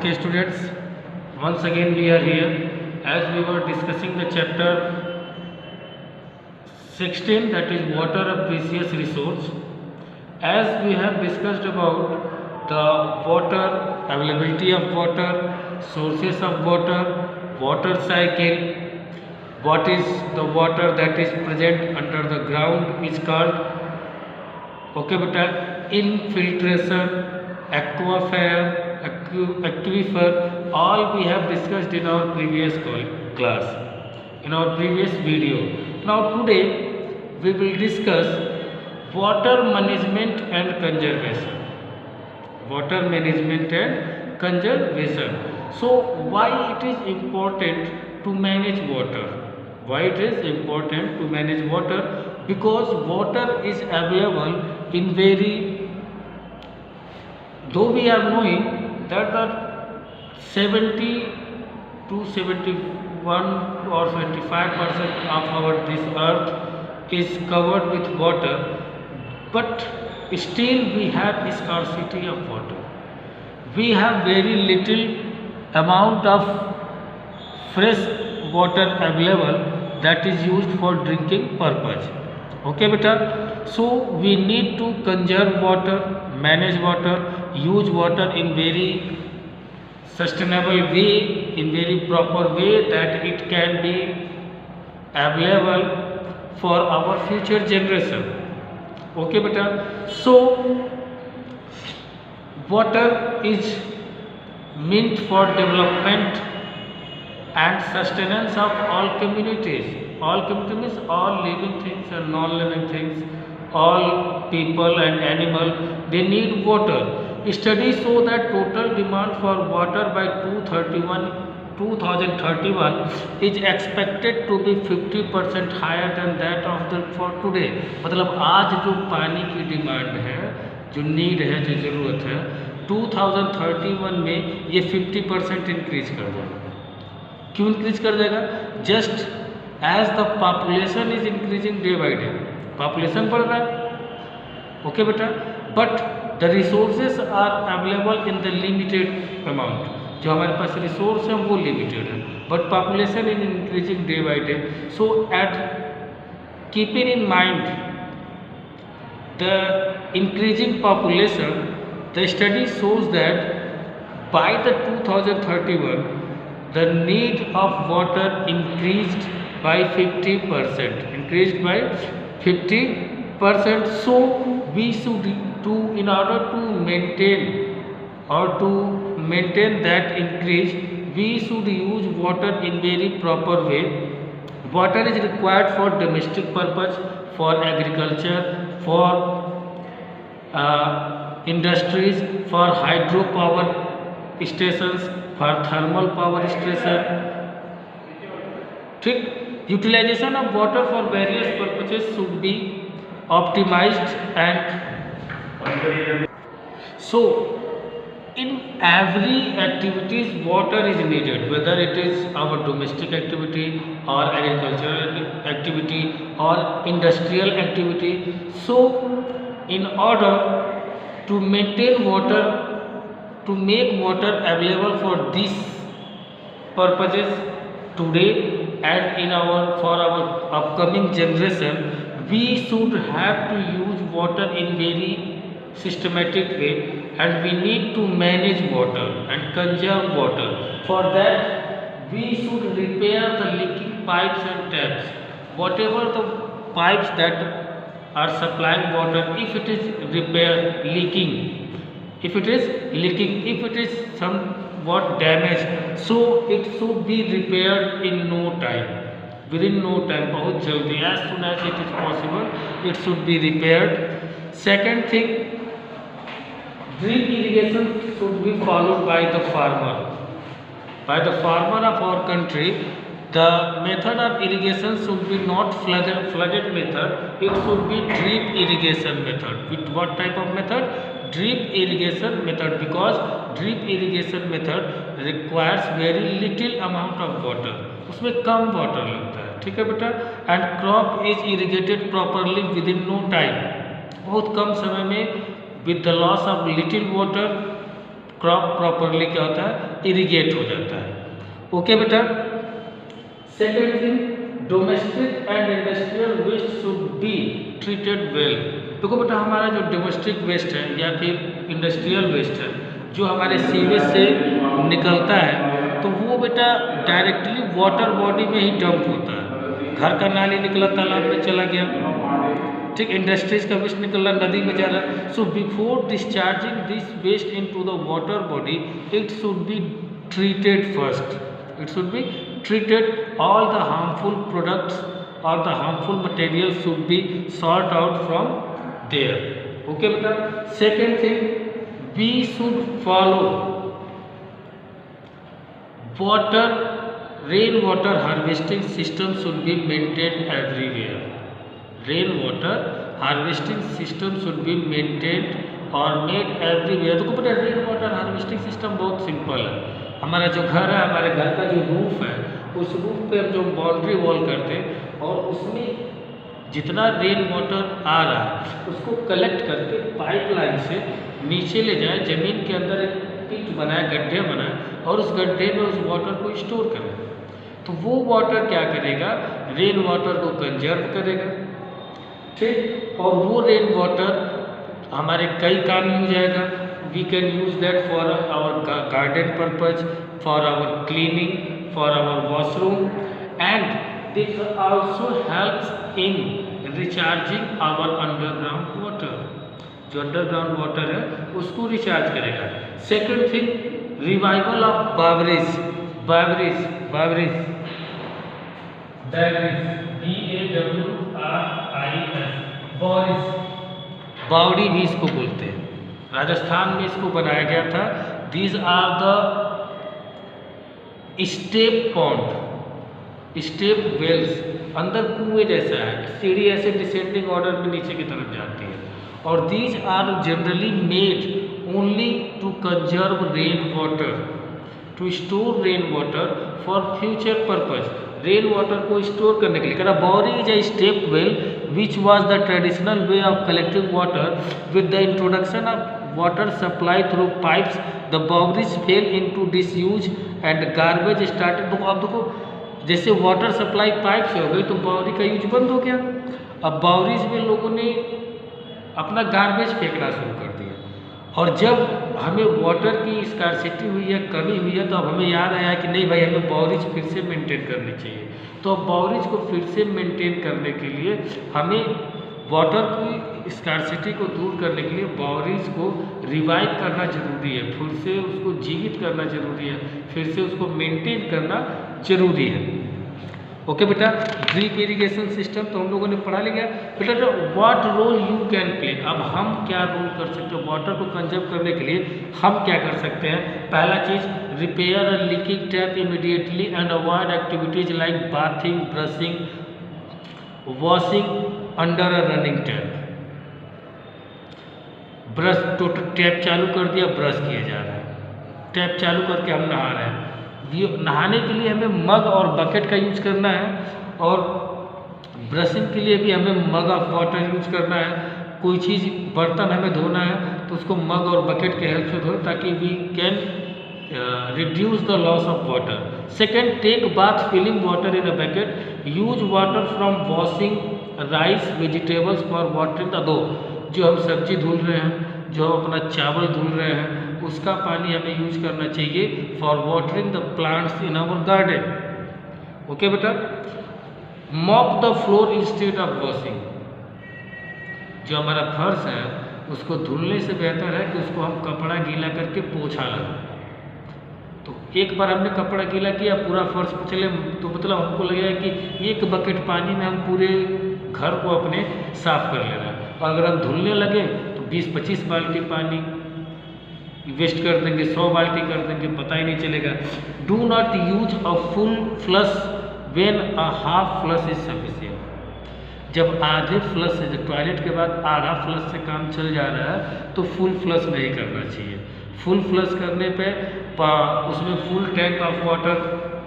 Okay, students, once again we are here as we were discussing the chapter 16, that is water, a precious resource. As we have discussed about the water, availability of water, sources of water, water cycle, what is the water that is present under the ground is called, okay beta, infiltration, aquifer, aquifer, all we have discussed in our previous class, in our previous video. Now today we will discuss water management and conservation. Water management and conservation. So why it is important to manage water? Why it is important to manage water? Because water is available in very, though we are knowing that the 70 to 71 or 75% of our this earth is covered with water, but still we have scarcity of water. We have very little amount of fresh water available that is used for drinking purpose. Okay beta, so we need to conserve water, manage water, use water in very sustainable way, in very proper way, that it can be available for our future generation. Okay beta, so water is meant for development and sustenance of all communities. All communities means all living things and non-living things, all people and animal, they need water. Studies show that total demand for water by 2031 is expected to be 50% higher than that of the for today. मतलब आज जो पानी की demand है, जो need है, जो ज़रूरत है, 2031 में ये 50% इंक्रीज कर जाएगा. क्यों इंक्रीज कर जाएगा? Just as the population is increasing day by day, population बढ़ रहा है. ओके बेटा, but the resources are available in the limited amount. जो हमारे पास रिसोर्स है वो लिमिटेड है, but population is increasing day by day. So at keeping in mind the increasing population, the study shows that by the 2031 the need of water increased by 50%, increased by 50%. So we should do, in order to maintain or to maintain that increase, we should use water in very proper way. Water is required for domestic purpose, for agriculture, for industries, for hydropower stations, for thermal power station. ठीक, utilization of water for various purposes should be optimized. And so in every activities water is needed, whether it is our domestic activity or agricultural activity or industrial activity. So in order to maintain water, to make water available for these purposes today and in for our upcoming generation, we should have to use water in very systematic way, and we need to manage water and conserve water. For that we should repair the leaking pipes and taps. Whatever the pipes that are supplying water, if it is leaking, if it is somewhat damaged, so it should be repaired in no time, within no time, बहुत जल्दी, as soon as it is possible it should be repaired. Second thing, drip irrigation should be followed by the farmer of our country. The method of irrigation should be not flooded method, it should be drip irrigation method. With what type of method? Drip irrigation method, because drip irrigation method requires very little amount of water, उसमें कम water लगता है. ठीक है बेटा, and crop is irrigated properly within no time, बहुत कम समय में, with the loss of little water crop properly क्या होता है, इरिगेट हो जाता है। ओके बेटा। Second thing, domestic and industrial waste should be treated well. देखो बेटा, हमारा जो डोमेस्टिक वेस्ट है या फिर इंडस्ट्रियल वेस्ट है जो हमारे सीवेज से निकलता है, तो वो बेटा डायरेक्टली वाटर बॉडी में ही डंप होता है। घर का नाली निकला तालाब में चला गया, ठीक, इंडस्ट्रीज का वेस्ट निकल रहा नदी में जा रहा है। So before discharging this waste into the water body it should be treated first. It should be treated. All the harmful products or the harmful materials should be sorted out from there. Okay beta. Second thing, we should follow rainwater harvesting system should be maintained everywhere. Rainwater harvesting system should be maintained or made everywhere. तो बेटा rain water harvesting system बहुत simple है। हमारा जो घर है, हमारे घर का जो रूफ है, उस रूफ पे हम जो बाउंड्री वॉल करते हैं और उसमें जितना रेन वाटर आ रहा है उसको कलेक्ट करके पाइपलाइन से नीचे ले जाए, ज़मीन के अंदर एक पिट बनाए, गड्ढे बनाए और उस गड्ढे में उस वाटर को स्टोर करें। तो वो वाटर क्या करेगा, रेन वाटर को कंजर्व करेगा, ठीक, और वो रेन वाटर हमारे कई काम यूज आएगा। We can use that for our garden purpose, for our cleaning, for our washroom, and this also helps in recharging our underground water. जो underground water है उसको रिचार्ज करेगा। Second thing, revival of Bavris, बावड़ी भी इसको बोलते हैं। राजस्थान में इसको बनाया गया था। These are the step pond, step wells, अंदर कुएं जैसा है, सीढ़ी ऐसे डिसेंडिंग ऑर्डर में नीचे की तरफ जाती है। और these are generally made only to conserve rain water, to store rain water for future purpose. Rain water को स्टोर करने के लिए कहना baori is a step well which was the traditional way of collecting water with the introduction of water supply through pipes the boweries fell into disuse and garbage started। तो अब देखो जैसे water supply pipe से हो गई तो बावरी का use बंद हो गया। अब बावरीज में लोगों ने अपना गार्बेज फेंकना शुरू कर दिया और जब हमें वाटर की स्कार्सिटी हुई है, कमी हुई है, तो अब हमें याद आया कि नहीं भाई हमें बावरीज फिर से मेंटेन करनी चाहिए। तो अब बावरीज को फिर से मेंटेन करने के लिए हमें वाटर की स्कार्सिटी को दूर करने के लिए बावरीज को रिवाइव करना जरूरी है, फिर से उसको जीवित करना जरूरी है, फिर से उसको मेंटेन करना जरूरी है। ओके बेटा, ड्रिप इरिगेशन सिस्टम तो हम लोगों ने पढ़ा लिया बेटा। What role you can play, अब हम क्या रोल कर सकते हैं वाटर को कंजर्व करने के लिए, हम क्या कर सकते हैं। पहला चीज, repair a leaking tap immediately and avoid activities like bathing, brushing, washing under a running tap. Brush तो टैप चालू कर दिया, ब्रश किया जा रहा है, टैप चालू करके हम नहा रहे हैं। नहाने के लिए हमें मग और बकेट का यूज करना है और ब्रशिंग के लिए भी हमें मग ऑफ वाटर यूज करना है। कोई चीज़ बर्तन हमें धोना है तो उसको मग और बकेट के हेल्प से धोए ताकि we can reduce the loss of water. Second, take bath filling water in a bucket, use water from washing rice vegetables for watering the दो। जो हम सब्जी धुल रहे हैं, जो हम अपना चावल धुल रहे हैं, उसका पानी हमें यूज करना चाहिए for watering the plants in our garden. Okay बेटा। Mop the floor instead of washing, जो हमारा फर्श है उसको धुलने से बेहतर है कि उसको हम कपड़ा गीला करके पोछा लगाएं। तो एक बार हमने कपड़ा गीला किया, पूरा फर्श चले, तो मतलब हमको लगेगा कि एक बकेट पानी में हम पूरे घर को अपने साफ कर ले रहे हैं। और अगर हम धुलने लगे तो 20-25 बाल्टी पानी वेस्ट कर देंगे, 100 बाल्टी कर देंगे, पता ही नहीं चलेगा। Do not use a full flush when a half flush is sufficient. जब आधे फ्लश से, जब टॉयलेट के बाद आधा फ्लश से काम चल जा रहा है तो फुल फ्लश नहीं करना चाहिए। फुल फ्लश करने पे उसमें full tank of water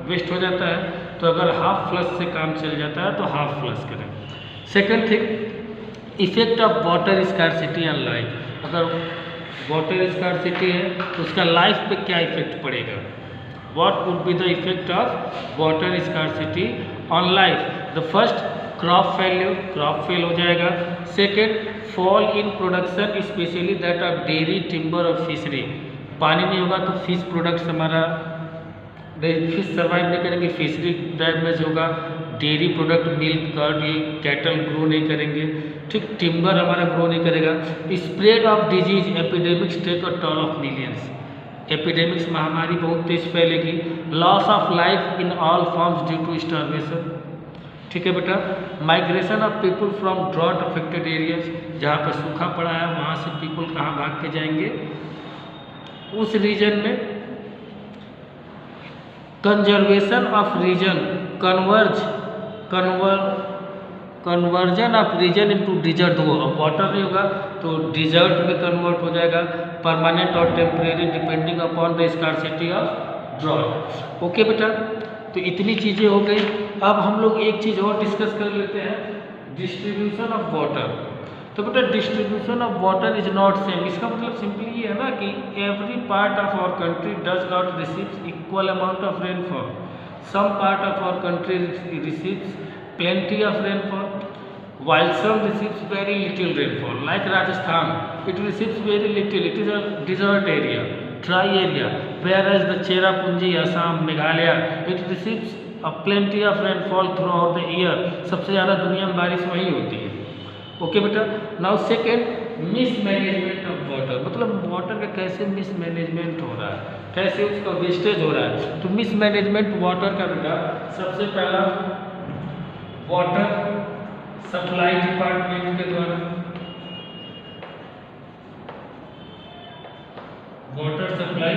waste हो जाता है। तो अगर हाफ फ्लश से काम चल जाता है तो हाफ फ्लश करें। Second thing, effect of water scarcity on life. अगर वाटर स्कार्सिटी है तो उसका लाइफ पे क्या इफेक्ट पड़ेगा, what would be the effect of water scarcity on life. The first, crop failure, crop fail हो जाएगा। Second, fall in production specially that of dairy, timber और फिशरी। पानी नहीं होगा तो फिश प्रोडक्ट्स हमारा, फिश सर्वाइव नहीं करेंगे, फिशरी डैमेज होगा, डेयरी प्रोडक्ट मिल्क कर्ड ये कैटल ग्रो नहीं करेंगे, ठीक, टिम्बर हमारा ग्रो नहीं करेगा। Spread of disease epidemics take a toll of millions, epidemics महामारी बहुत तेज फैलेगी। Loss of life in all forms due to starvation, ठीक है बेटा। Migration of people from drought affected areas, जहाँ पर सूखा पड़ा है वहाँ से पीपल कहाँ भाग के जाएंगे, उस रीजन में। Conservation of region, conversion of region into desert हो, अब वाटर नहीं होगा तो डिजर्ट में कन्वर्ट हो जाएगा, परमानेंट और temporary depending upon the scarcity of drought. Okay बेटा, तो इतनी चीज़ें हो गई। अब हम लोग एक चीज़ और डिस्कस कर लेते हैं, डिस्ट्रीब्यूशन ऑफ वाटर। तो बेटा distribution of water is not same, इसका मतलब सिंपली ये है ना कि every part of our country does not receives equal amount of rainfall. Some part of our country receives plenty of rainfall while some receives very little rainfall, like Rajasthan it receives very little, it is a desert area, dry area, whereas the Cherrapunji, Assam, Meghalaya it receives a plenty of rainfall throughout the year, सबसे ज़्यादा दुनिया में बारिश वहीं होती है। Okay बेटा, now second, mismanagement of water, मतलब वाटर का कैसे मिसमैनेजमेंट हो रहा है, कैसे उसका वेस्टेज हो रहा है। तो मिसमैनेजमेंट वाटर का बेटा सबसे पहला वाटर सप्लाई डिपार्टमेंट के द्वारा, वाटर सप्लाई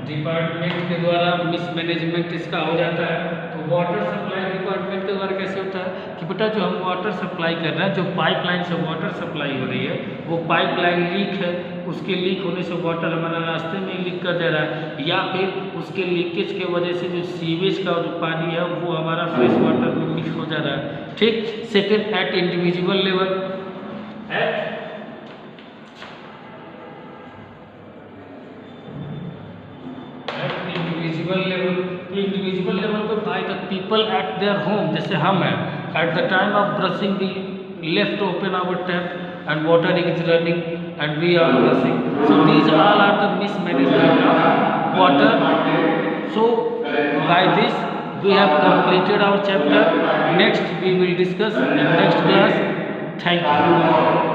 डिपार्टमेंट के द्वारा मिसमैनेजमेंट इसका हो जाता है। तो वाटर सप्लाई डिपार्टमेंट के द्वारा कैसे होता है कि बेटा जो हम वाटर सप्लाई कर रहे हैं, जो पाइपलाइन से वाटर सप्लाई हो रही है वो पाइपलाइन लीक है, उसके लीक होने से वाटर हमारा रास्ते में लीक कर दे रहा है, या फिर उसके लीकेज के वजह से जो सीवेज का जो पानी है वो हमारा फ्रेश वाटर में मिक्स हो जा रहा है, ठीक। Second, at individual level, at individual level पे by the people at their home, जैसे हम हैं, at the time of brushing we left open our tap and water is running and we are brushing, so these all are the mismanagement of water. So by this we have completed our chapter. Next we will discuss in next class. Thank you.